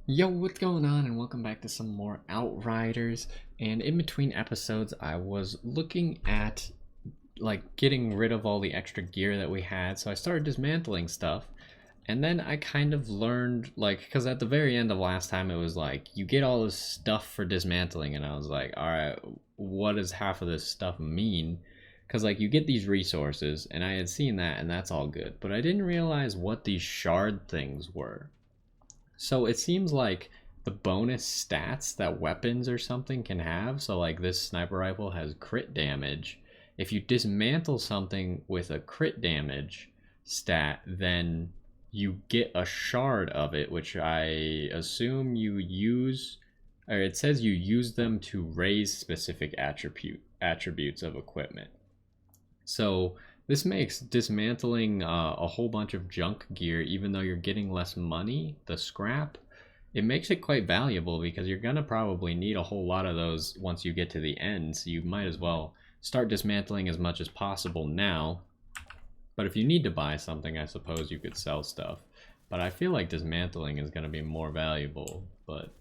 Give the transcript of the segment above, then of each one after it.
Yo, what's going on? And welcome back to some more Outriders. And in between episodes, I was looking at like getting rid of all the extra gear that we had. So I started dismantling stuff. And then I kind of learned, like, because at the very end of last time, it was like, you get all this stuff for dismantling. And I was like, all right, what does half of this stuff mean? Because, like, you get these resources, and I had seen that, and that's all good. But I didn't realize what these shard things were. So it seems like the bonus stats that weapons or something can have. So, like, this sniper rifle has crit damage. If you dismantle something with a crit damage stat, then you get a shard of it, which I assume you use, or it says you use them to raise specific attributes of equipment. So this makes dismantling a whole bunch of junk gear, even though you're getting less money, the scrap, it makes it quite valuable because you're gonna probably need a whole lot of those once you get to the end. So you might as well start dismantling as much as possible now. But if you need to buy something, I suppose you could sell stuff. But I feel like dismantling is gonna be more valuable. But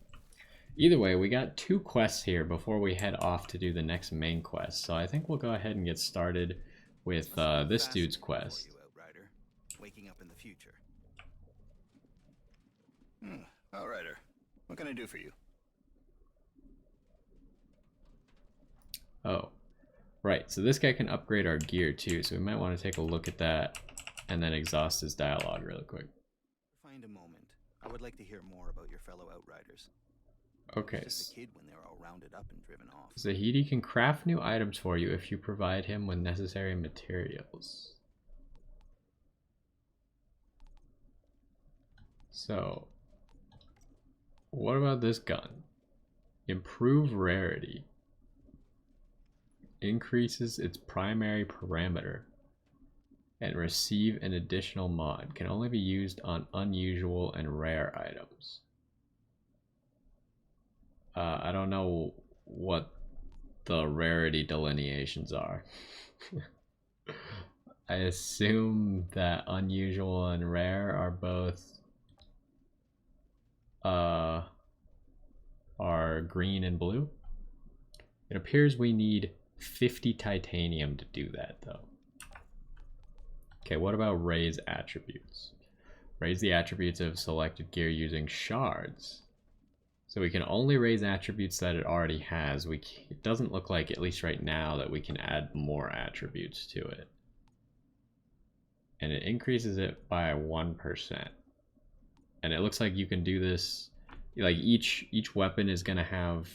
either way, we got two quests here before we head off to do the next main quest. So I think we'll go ahead and get started with this dude's quest. You, Outrider. Waking up in the future. Outrider, what can I do for you? Oh, right. So this guy can upgrade our gear too. So we might want to take a look at that and then exhaust his dialogue really quick. Find a moment. I would like to hear more about your fellow Outriders. Okay. Just a kid when they were all rounded up and driven off. Zahidi can craft new items for you if you provide him with necessary materials. So, what about this gun? Improve rarity. Increases its primary parameter. And receive an additional mod. Can only be used on unusual and rare items. I don't know what the rarity delineations are. I assume that unusual and rare are both are green and blue. It appears we need 50 titanium to do that though. Okay, what about raise attributes? Raise the attributes of selected gear using shards. So we can only raise attributes that it already has. It doesn't look like, at least right now, that we can add more attributes to it. And it increases it by 1%. And it looks like you can do this, like each weapon is gonna have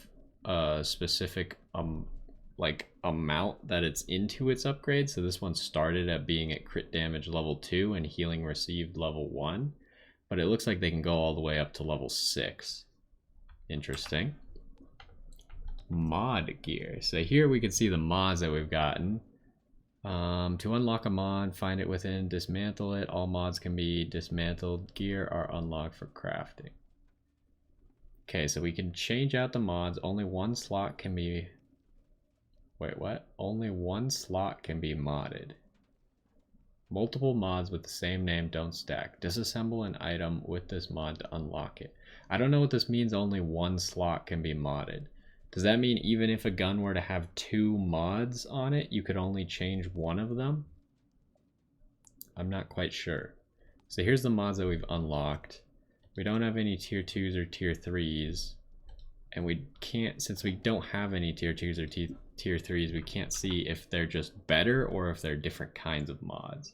a specific like amount that it's into its upgrade. So this one started at being at crit damage level 2 and healing received level 1. But it looks like they can go all the way up to level 6. Interesting. Mod gear. So here we can see the mods that we've gotten. To unlock a mod, find it within, dismantle it. All mods can be dismantled. Gear are unlocked for crafting. Okay, so we can change out the mods. Only one slot can be... Wait, what? Only one slot can be modded. Multiple mods with the same name don't stack. Disassemble an item with this mod to unlock it. I don't know what this means, only one slot can be modded. Does that mean even if a gun were to have 2 mods on it, you could only change one of them? I'm not quite sure. So here's the mods that we've unlocked. We don't have any tier 2s or tier 3s. And we can't, since we don't have any tier 2s or tier 3s, we can't see if they're just better or if they're different kinds of mods.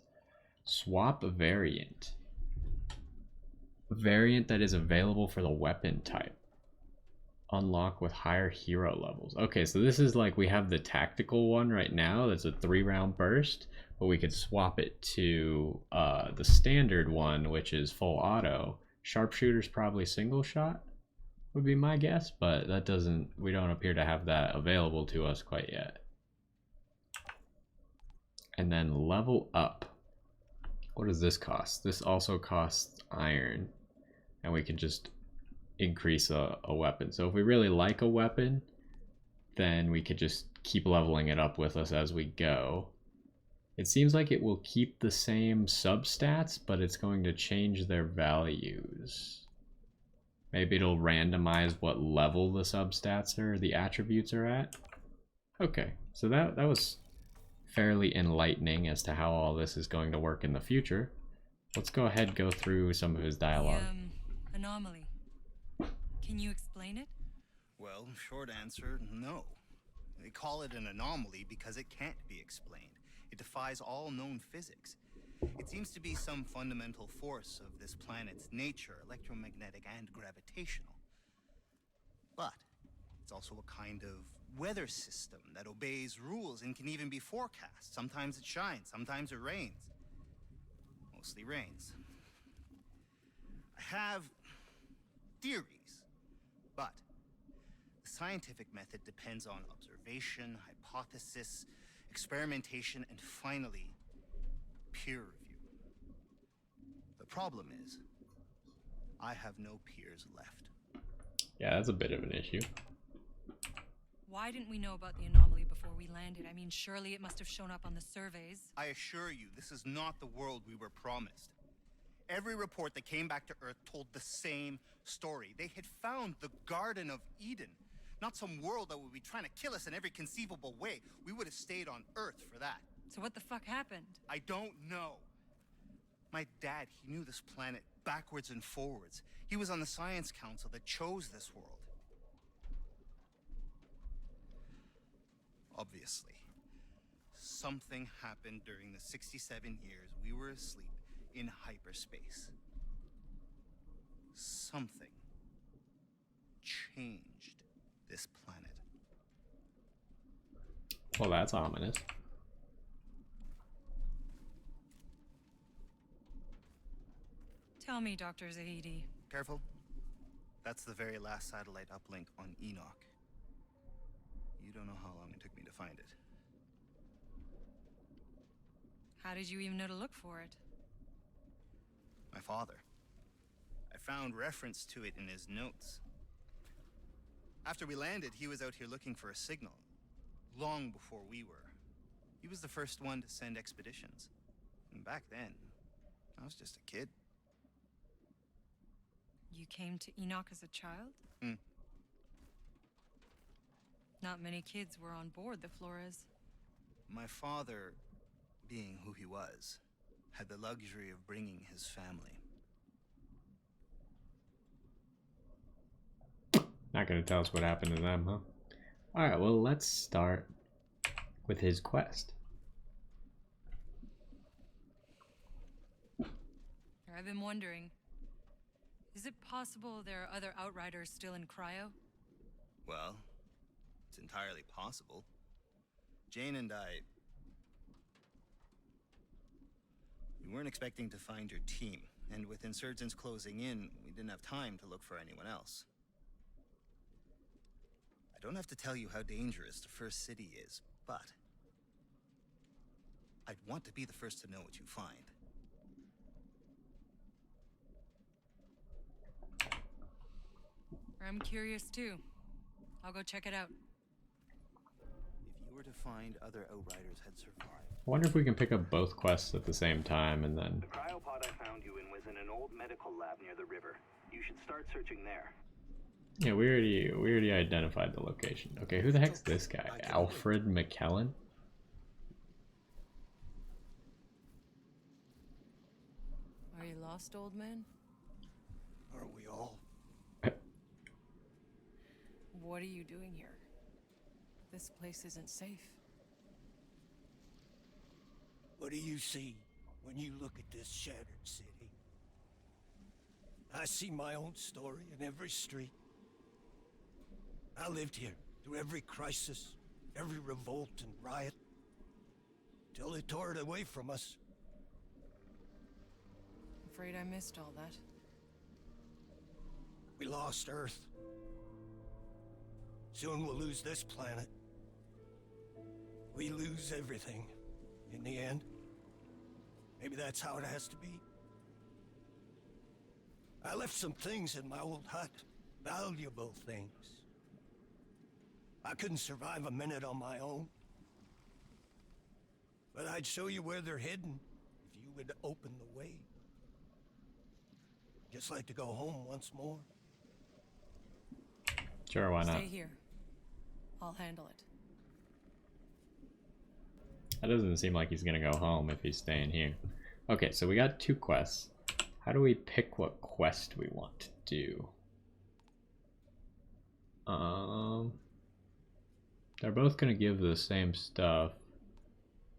Swap variant. Variant that is available for the weapon type. Unlock with higher hero levels. Okay, so this is like we have the tactical one right now. That's a 3-round burst, but we could swap it to the standard one, which is full auto. Sharpshooter's probably single shot, would be my guess, but that doesn't, we don't appear to have that available to us quite yet. And then level up. What does this cost? This also costs iron, and we can just increase a weapon. So if we really like a weapon, then we could just keep leveling it up with us as we go. It seems like it will keep the same substats, but it's going to change their values. Maybe it'll randomize what level the substats or the attributes are at. Okay, so that was fairly enlightening as to how all this is going to work in the future. Let's go ahead and go through some of his dialogue. The, anomaly. Can you explain it? Well, short answer, no. They call it an anomaly because it can't be explained. It defies all known physics. It seems to be some fundamental force of this planet's nature, electromagnetic and gravitational. But it's also a kind of weather system that obeys rules and can even be forecast. Sometimes it shines, sometimes it rains. Mostly rains. I have theories, but the scientific method depends on observation, hypothesis, experimentation, and finally, peer review. The problem is, I have no peers left. Yeah, that's a bit of an issue. Why didn't we know about the anomaly before we landed? I mean, surely it must have shown up on the surveys. I assure you, this is not the world we were promised. Every report that came back to Earth told the same story. They had found the Garden of Eden, not some world that would be trying to kill us in every conceivable way. We would have stayed on Earth for that. So what the fuck happened? I don't know. My dad, he knew this planet backwards and forwards. He was on the science council that chose this world. Obviously, something happened during the 67 years we were asleep in hyperspace. Something changed this planet. Well, that's ominous. Tell me, Dr. Zahidi. Careful. That's the very last satellite uplink on Enoch. You don't know how long it took me to find it. How did you even know to look for it? My father. I found reference to it in his notes. After we landed, he was out here looking for a signal. Long before we were. He was the first one to send expeditions. And back then, I was just a kid. You came to Enoch as a child? Not many kids were on board the Flores. My father, being who he was, had the luxury of bringing his family. Not gonna tell us what happened to them, huh? Alright, well, let's start with his quest. I've been wondering, is it possible there are other Outriders still in cryo? Well, it's entirely possible. Jane and I... We weren't expecting to find your team, and with insurgents closing in, we didn't have time to look for anyone else. I don't have to tell you how dangerous the first city is, but I'd want to be the first to know what you find. I'm curious too. I'll go check it out. If you were to find other Outriders had survived... I wonder if we can pick up both quests at the same time and then... The cryopod I found you in was in an old medical lab near the river. You should start searching there. Yeah, we already identified the location. Okay, who the heck's this guy? Alfred McKellen? Are you lost, old man? Are we all? What are you doing here? This place isn't safe. What do you see when you look at this shattered city? I see my own story in every street. I lived here through every crisis, every revolt and riot, till they tore it away from us. Afraid I missed all that. We lost Earth. Soon we'll lose this planet. We lose everything in the end. Maybe that's how it has to be. I left some things in my old hut, valuable things. I couldn't survive a minute on my own. But I'd show you where they're hidden if you would open the way. Just like to go home once more. Sure, why not? Stay here. I'll handle it. That doesn't seem like he's gonna go home if he's staying here. Okay, so we got 2 quests. How do we pick what quest we want to do? They're both gonna give the same stuff.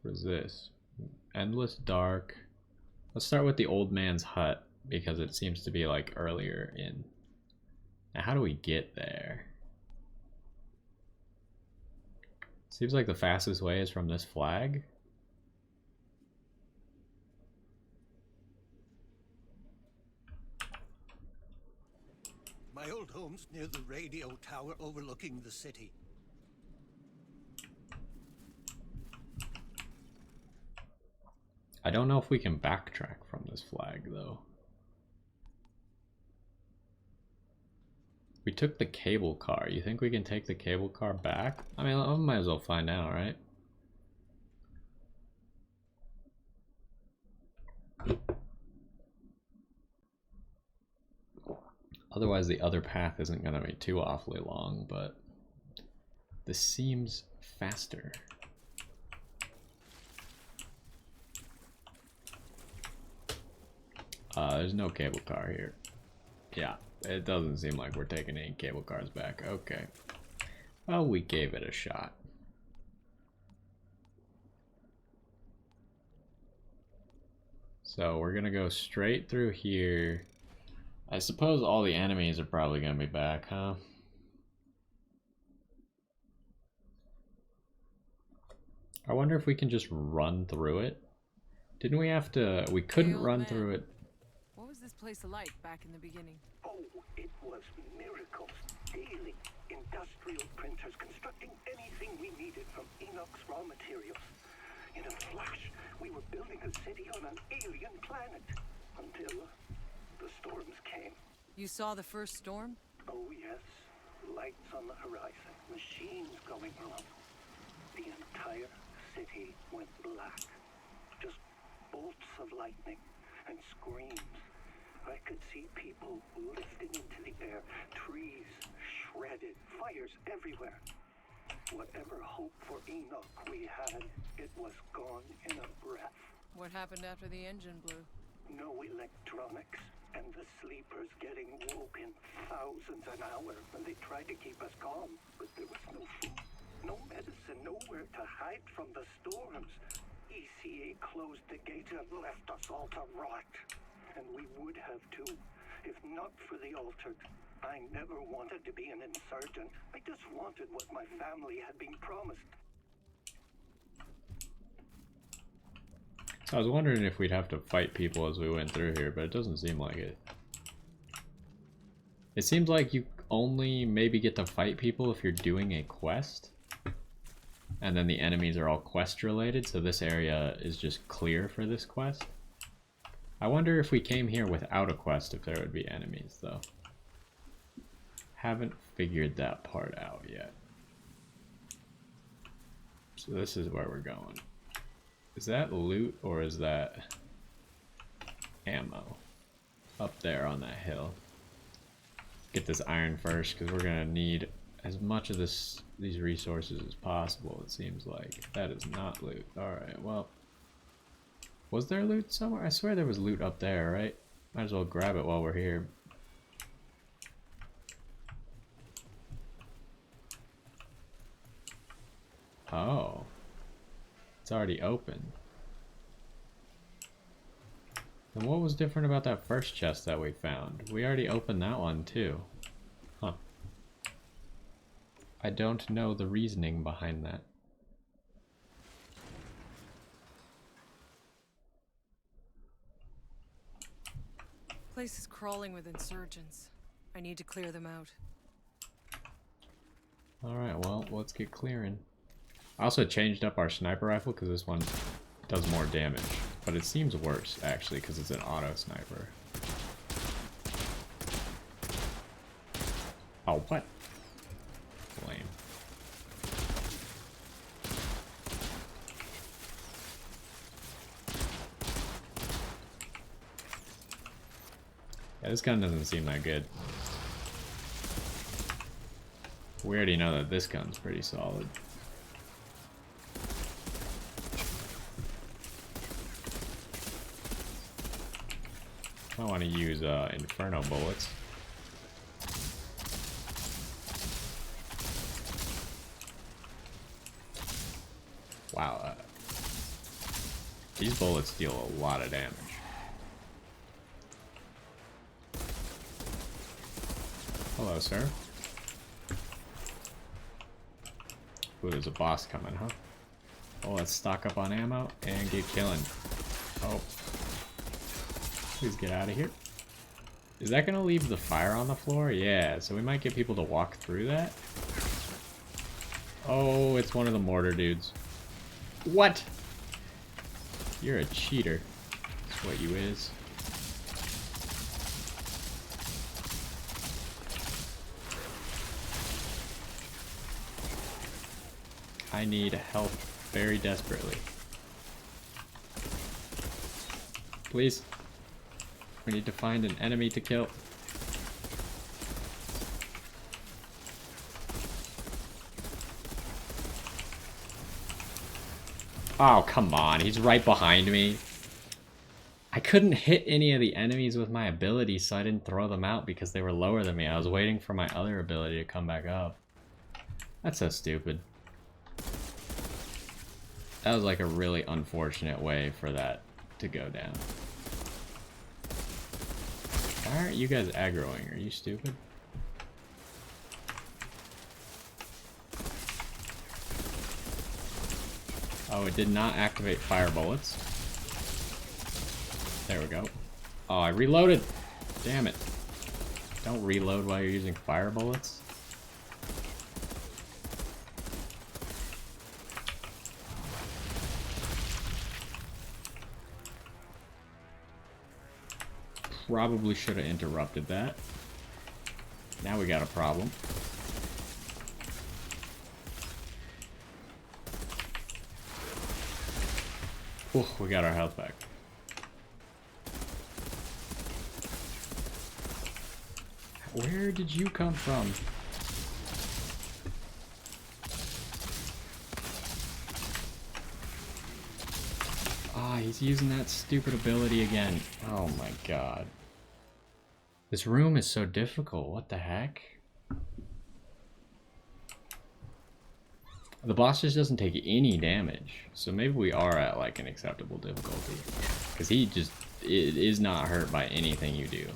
What is this? Endless Dark. Let's start with the old man's hut because it seems to be like earlier in. Now, how do we get there? Seems like the fastest way is from this flag. My old home's near the radio tower overlooking the city. I don't know if we can backtrack from this flag though. We took the cable car. You think we can take the cable car back? I mean, I might as well find out, right? Otherwise, the other path isn't going to be too awfully long, but this seems faster. There's no cable car here. Yeah, it doesn't seem like we're taking any cable cars back. Okay. Well, we gave it a shot. So we're gonna go straight through here. I suppose all the enemies are probably gonna be back, huh? I wonder if we can just run through it. Didn't we have to? We couldn't run through it. What was this place like back in the beginning? Oh, it was miracles. Daily, industrial printers constructing anything we needed from Enoch's raw materials. In a flash, we were building a city on an alien planet. Until the storms came. You saw the first storm? Oh yes, lights on the horizon, machines going wrong. The entire city went black. Just bolts of lightning and screams. I could see people lifting into the air, trees shredded, fires everywhere. Whatever hope for Enoch we had, it was gone in a breath. What happened after the engine blew? No electronics, and the sleepers getting woke in thousands an hour when they tried to keep us calm. But there was no food, no medicine, nowhere to hide from the storms. ECA closed the gates and left us all to rot. And we would have too, if not for the altered. I never wanted to be an insurgent. I just wanted what my family had been promised. I was wondering if we'd have to fight people as we went through here, but it doesn't seem like it. It seems like you only maybe get to fight people if you're doing a quest. And then the enemies are all quest related, so this area is just clear for this quest. I wonder if we came here without a quest if there would be enemies though. Haven't figured that part out yet. So this is where we're going. Is that loot or is that ammo? Up there on that hill. Get this iron first because we're gonna need as much of these resources as possible, it seems like. That is not loot. Alright, well. Was there loot somewhere? I swear there was loot up there, right? Might as well grab it while we're here. Oh. It's already open. And what was different about that first chest that we found? We already opened that one too. Huh. I don't know the reasoning behind that. Place is crawling with insurgents. I need to clear them out. Alright, well, let's get clearing. I also changed up our sniper rifle because this one does more damage. But it seems worse, actually, because it's an auto sniper. Oh, what? Lame. Yeah, this gun doesn't seem that good. We already know that this gun's pretty solid. I want to use Inferno bullets. Wow, these bullets deal a lot of damage. Hello, sir. Ooh, there's a boss coming, huh? Oh, let's stock up on ammo and get killing. Oh. Please get out of here. Is that gonna leave the fire on the floor? Yeah, so we might get people to walk through that. Oh, it's one of the mortar dudes. What? You're a cheater. That's what you is. I need help very desperately. Please. We need to find an enemy to kill. Oh, come on. He's right behind me. I couldn't hit any of the enemies with my ability, so I didn't throw them out because they were lower than me. I was waiting for my other ability to come back up. That's so stupid. That was like a really unfortunate way for that to go down. Why aren't you guys aggroing? Are you stupid? Oh, it did not activate fire bullets. There we go. Oh, I reloaded! Damn it. Don't reload while you're using fire bullets. Probably should have interrupted that. Now we got a problem. Oh, we got our health back. Where did you come from? Ah, he's using that stupid ability again. Oh my god. This room is so difficult. What the heck? The boss just doesn't take any damage. So maybe we are at like an acceptable difficulty. Because he just is not hurt by anything you do.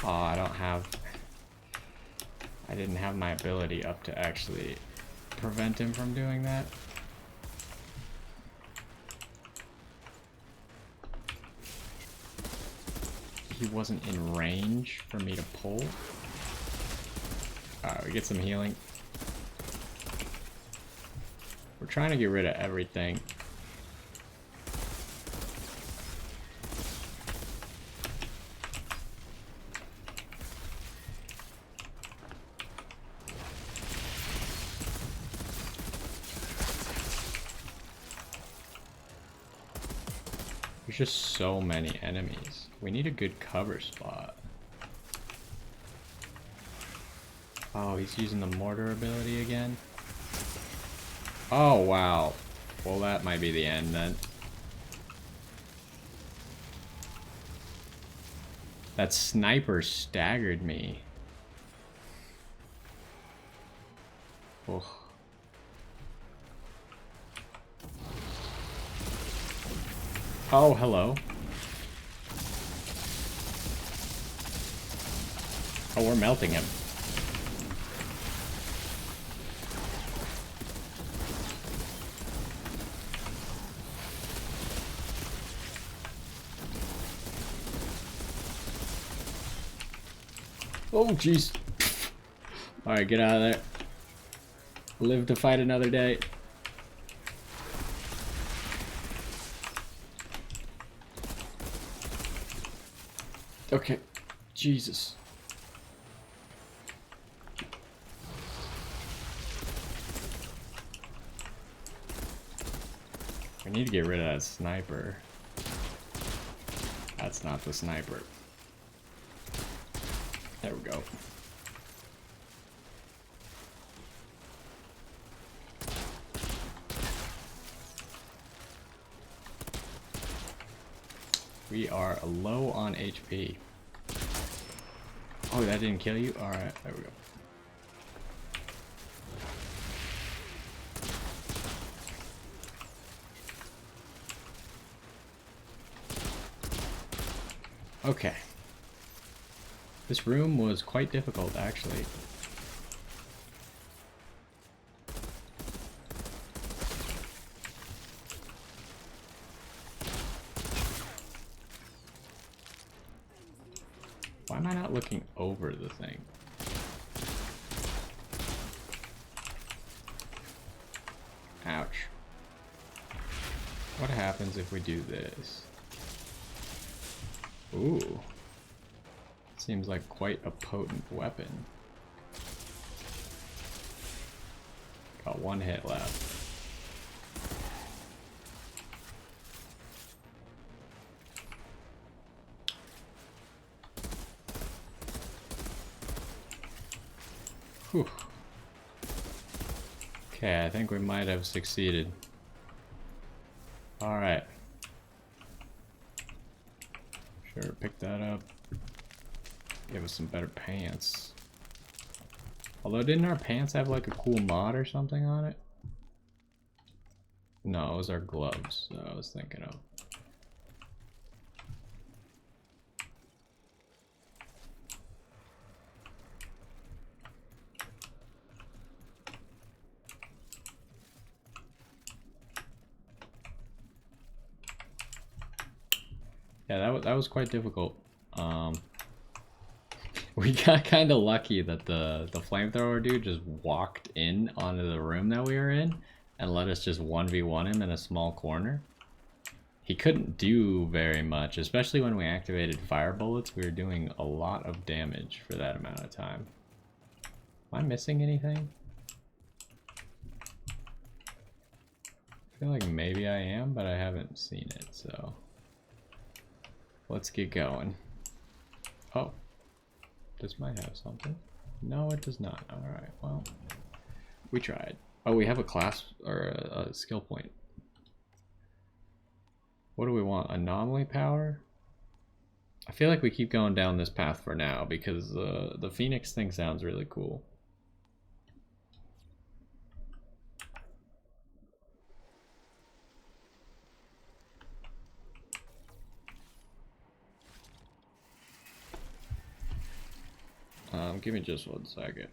Oh, I didn't have my ability up to actually prevent him from doing that. He wasn't in range for me to pull. Alright, we get some healing. We're trying to get rid of everything. There's just so many enemies. We need a good cover spot. Oh, he's using the mortar ability again. Oh, wow. Well, that might be the end then. That sniper staggered me. Oh. Oh, hello. Oh, we're melting him. Oh, jeez. Alright, get out of there. Live to fight another day. Okay. Jesus. We need to get rid of that sniper. That's not the sniper. There we go. We are low on HP. Oh, that didn't kill you? Alright, there we go. Okay. This room was quite difficult, actually. Why am I not looking over the thing? Ouch. What happens if we do this? Ooh. Seems like quite a potent weapon. Got one hit left. Whew. Okay, I think we might have succeeded. Alright. Sure, pick that up. Give us some better pants. Although, didn't our pants have like a cool mod or something on it? No, it was our gloves that I was thinking of. Yeah, that was quite difficult. We got kind of lucky that the flamethrower dude just walked in onto the room that we were in and let us just 1v1 him in a small corner. He couldn't do very much, especially when we activated fire bullets. We were doing a lot of damage for that amount of time. Am I missing anything? I feel like maybe I am, but I haven't seen it, so let's get going. Oh. This might have something. No, it does not. Alright, well, we tried. Oh, we have a class or a skill point. What do we want? Anomaly power? I feel like we keep going down this path for now because the Phoenix thing sounds really cool. Give me just 1 second.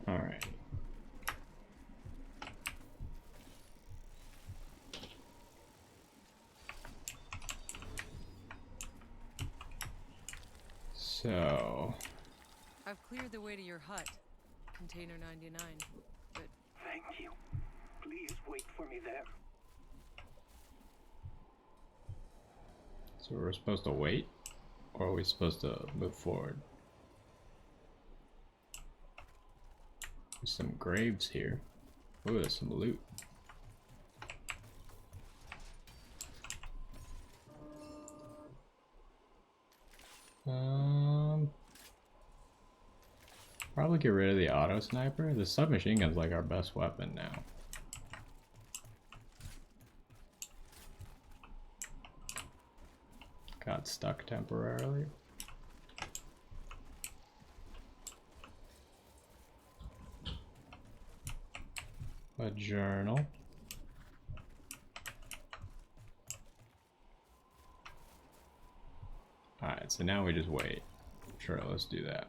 All right. So I've cleared the way to your hut. Container 99. But Thank you. Please wait for me there. So we're supposed to wait, or are we supposed to move forward? There's some graves here. Ooh, there's some loot. Probably get rid of the auto sniper. The submachine gun's like our best weapon now. Got stuck temporarily. A journal. Alright, so now we just wait. Sure, let's do that.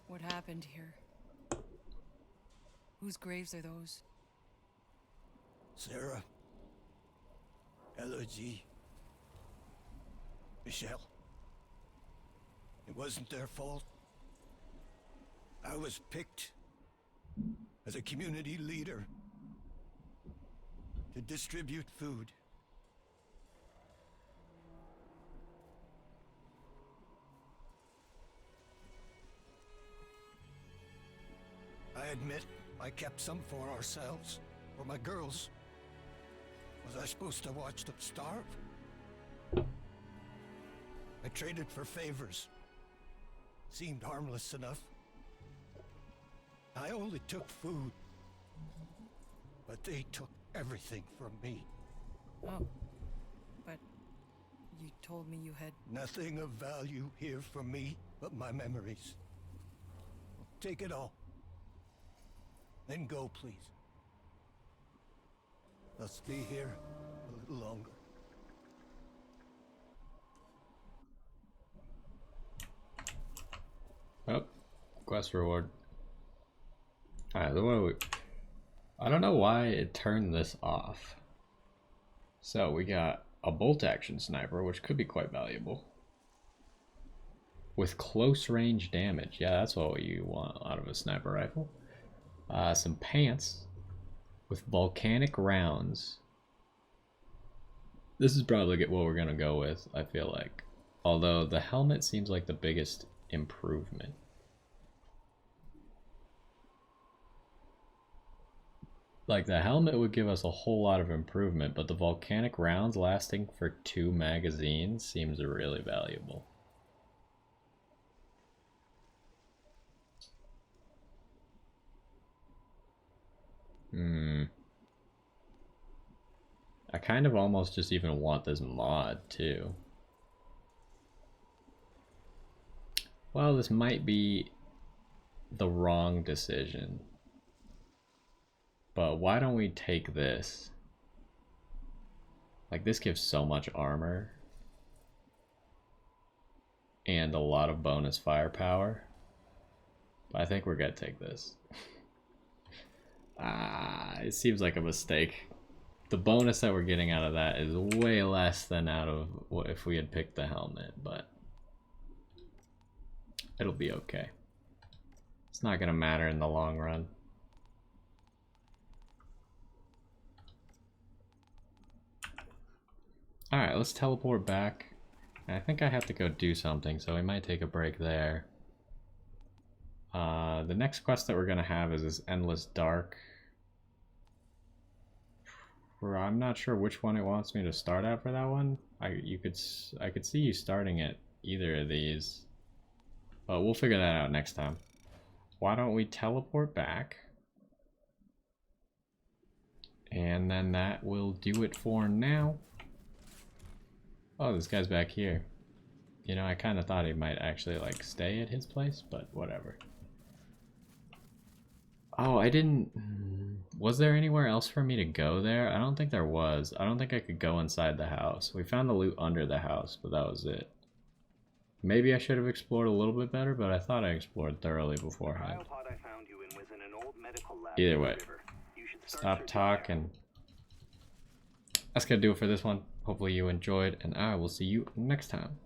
What happened here? Whose graves are those? Sarah. Elodie. Michelle. It wasn't their fault. I was picked as a community leader to distribute food. I admit I kept some for ourselves, for my girls. Was I supposed to watch them starve? I traded for favors. Seemed harmless enough. I only took food. But they took everything from me. Oh. But you told me you had... Nothing of value here for me but my memories. Take it all. Then go, please. I'll stay here a little longer. Oh, quest reward. Alright, what do we... I don't know why it turned this off. So we got a bolt action sniper, which could be quite valuable. With close range damage. Yeah, that's what you want out of a sniper rifle. Some pants with volcanic rounds. This is probably what we're gonna go with, I feel like. Although the helmet seems like the biggest improvement. Like, the helmet would give us a whole lot of improvement, but the volcanic rounds lasting for 2 magazines seems really valuable. I kind of almost just even want this mod too. Well, this might be the wrong decision. But why don't we take this? Like, this gives so much armor. And a lot of bonus firepower. But I think we're gonna take this. It seems like a mistake. The bonus that we're getting out of that is way less than out of what if we had picked the helmet, but it'll be okay. It's not gonna matter in the long run. Alright, let's teleport back. I think I have to go do something, so we might take a break there. The next quest that we're gonna have is this Endless Dark. I'm not sure which one it wants me to start at for that one. I could see you starting at either of these, but we'll figure that out next time. Why don't we teleport back, and then that will do it for now. Oh, this guy's back here. You know, I kind of thought he might actually like stay at his place, but whatever. Oh, I didn't... Was there anywhere else for me to go there? I don't think there was. I don't think I could go inside the house. We found the loot under the house, but that was it. Maybe I should have explored a little bit better, but I thought I explored thoroughly beforehand. Either way, stop talking. That's gonna do it for this one. Hopefully you enjoyed, and I will see you next time.